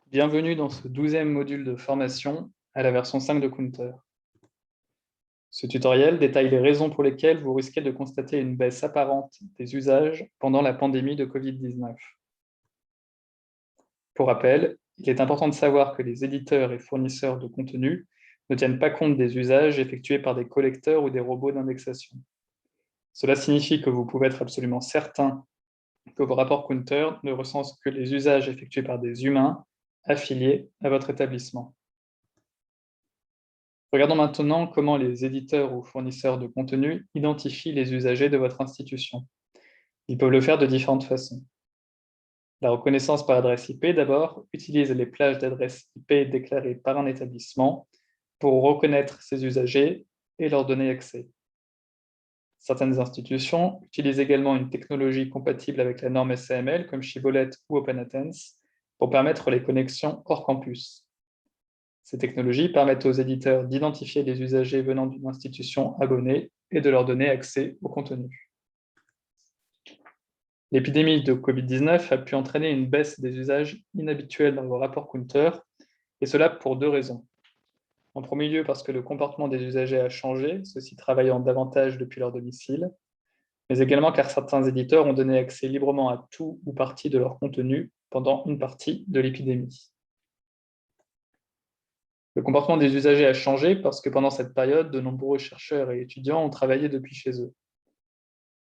Bienvenue dans ce 12e module de formation à la version 5 de Counter. Ce tutoriel détaille les raisons pour lesquelles vous risquez de constater une baisse apparente des usages pendant la pandémie de Covid-19. Pour rappel, il est important de savoir que les éditeurs et fournisseurs de contenu ne tiennent pas compte des usages effectués par des collecteurs ou des robots d'indexation. Cela signifie que vous pouvez être absolument certain que vos rapports Counter ne recensent que les usages effectués par des humains affiliés à votre établissement. Regardons maintenant comment les éditeurs ou fournisseurs de contenu identifient les usagers de votre institution. Ils peuvent le faire de différentes façons. La reconnaissance par adresse IP, d'abord, utilise les plages d'adresses IP déclarées par un établissement pour reconnaître ses usagers et leur donner accès. Certaines institutions utilisent également une technologie compatible avec la norme SAML, comme Shibboleth ou OpenAtens, pour permettre les connexions hors campus. Ces technologies permettent aux éditeurs d'identifier les usagers venant d'une institution abonnée et de leur donner accès au contenu. L'épidémie de Covid-19 a pu entraîner une baisse des usages inhabituels dans vos rapports Counter, et cela pour deux raisons. En premier lieu, parce que le comportement des usagers a changé, ceux-ci travaillant davantage depuis leur domicile, mais également car certains éditeurs ont donné accès librement à tout ou partie de leur contenu pendant une partie de l'épidémie. Le comportement des usagers a changé parce que pendant cette période, de nombreux chercheurs et étudiants ont travaillé depuis chez eux.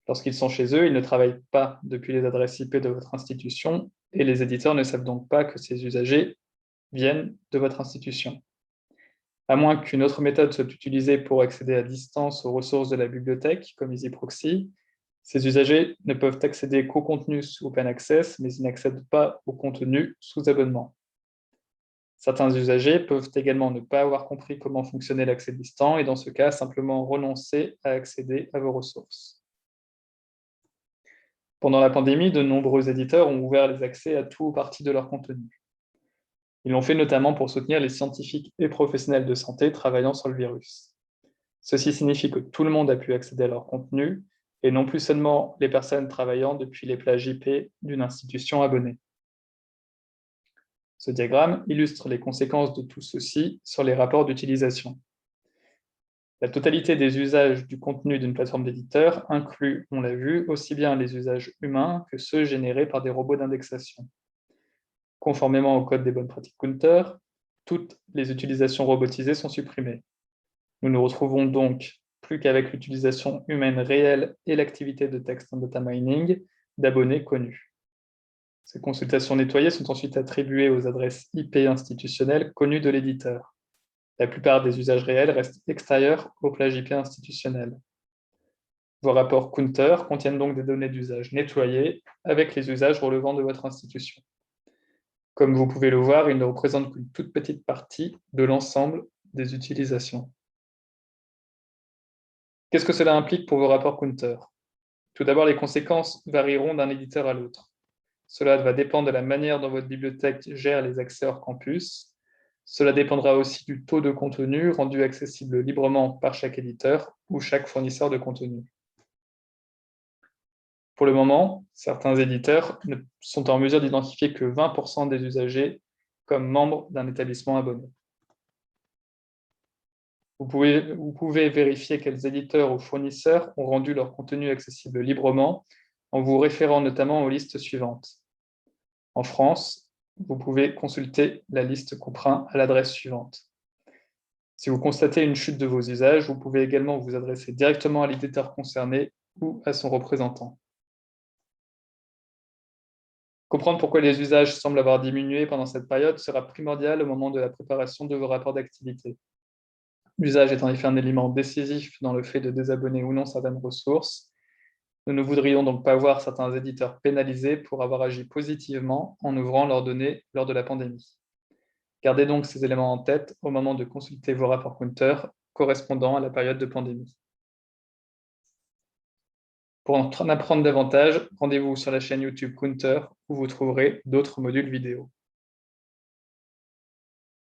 Lorsqu'ils sont chez eux, ils ne travaillent pas depuis les adresses IP de votre institution et les éditeurs ne savent donc pas que ces usagers viennent de votre institution. À moins qu'une autre méthode soit utilisée pour accéder à distance aux ressources de la bibliothèque, comme EasyProxy, ces usagers ne peuvent accéder qu'au contenu sous Open Access, mais ils n'accèdent pas au contenu sous abonnement. Certains usagers peuvent également ne pas avoir compris comment fonctionnait l'accès distant et dans ce cas, simplement renoncer à accéder à vos ressources. Pendant la pandémie, de nombreux éditeurs ont ouvert les accès à tout ou partie de leur contenu. Ils l'ont fait notamment pour soutenir les scientifiques et professionnels de santé travaillant sur le virus. Ceci signifie que tout le monde a pu accéder à leur contenu et non plus seulement les personnes travaillant depuis les plages IP d'une institution abonnée. Ce diagramme illustre les conséquences de tout ceci sur les rapports d'utilisation. La totalité des usages du contenu d'une plateforme d'éditeur inclut, on l'a vu, aussi bien les usages humains que ceux générés par des robots d'indexation. Conformément au code des bonnes pratiques Counter, toutes les utilisations robotisées sont supprimées. Nous ne retrouvons donc plus qu'avec l'utilisation humaine réelle et l'activité de text en data mining d'abonnés connus. Ces consultations nettoyées sont ensuite attribuées aux adresses IP institutionnelles connues de l'éditeur. La plupart des usages réels restent extérieurs aux plages IP institutionnelles. Vos rapports Counter contiennent donc des données d'usage nettoyées avec les usages relevant de votre institution. Comme vous pouvez le voir, ils ne représentent qu'une toute petite partie de l'ensemble des utilisations. Qu'est-ce que cela implique pour vos rapports Counter? Tout d'abord, les conséquences varieront d'un éditeur à l'autre. Cela va dépendre de la manière dont votre bibliothèque gère les accès hors campus. Cela dépendra aussi du taux de contenu rendu accessible librement par chaque éditeur ou chaque fournisseur de contenu. Pour le moment, certains éditeurs ne sont en mesure d'identifier que 20% des usagers comme membres d'un établissement abonné. Vous pouvez vérifier quels éditeurs ou fournisseurs ont rendu leur contenu accessible librement en vous référant notamment aux listes suivantes. En France, vous pouvez consulter la liste Couperin à l'adresse suivante. Si vous constatez une chute de vos usages, vous pouvez également vous adresser directement à l'éditeur concerné ou à son représentant. Comprendre pourquoi les usages semblent avoir diminué pendant cette période sera primordial au moment de la préparation de vos rapports d'activité. L'usage est en effet un élément décisif dans le fait de désabonner ou non certaines ressources. Nous ne voudrions donc pas voir certains éditeurs pénalisés pour avoir agi positivement en ouvrant leurs données lors de la pandémie. Gardez donc ces éléments en tête au moment de consulter vos rapports Counter correspondant à la période de pandémie. Pour en apprendre davantage, rendez-vous sur la chaîne YouTube Counter où vous trouverez d'autres modules vidéo.